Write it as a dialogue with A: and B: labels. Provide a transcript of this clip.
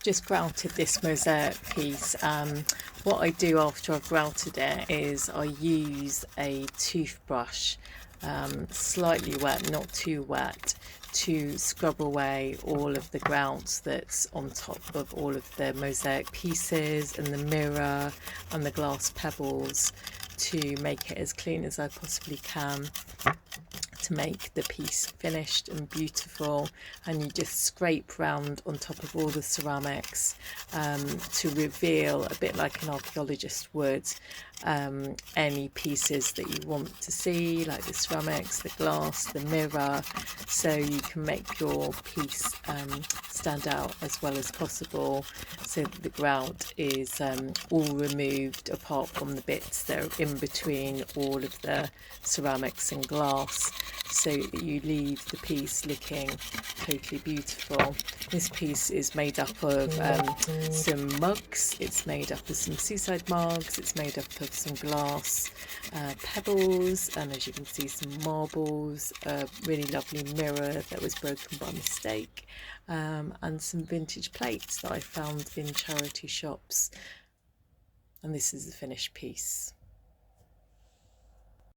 A: just grouted this mosaic piece. What I do after I've grouted it is I use a toothbrush, slightly wet, not too wet, to scrub away all of the grout that's on top of all of the mosaic pieces and the mirror and the glass pebbles, to make it as clean as I possibly can, to make the piece finished and beautiful. And you just scrape round on top of all the ceramics to reveal, a bit like an archaeologist would, any pieces that you want to see, like the ceramics, the glass, the mirror, so you can make your piece stand out as well as possible, so that the grout is all removed apart from the bits that are in between all of the ceramics and glass, so that you leave the piece looking totally beautiful. This piece is made up of some mugs, it's made up of some seaside mugs, it's made up of some glass pebbles, and as you can see, some marbles, a really lovely mirror that was broken by mistake, and some vintage plates that I found in charity shops. And this is the finished piece.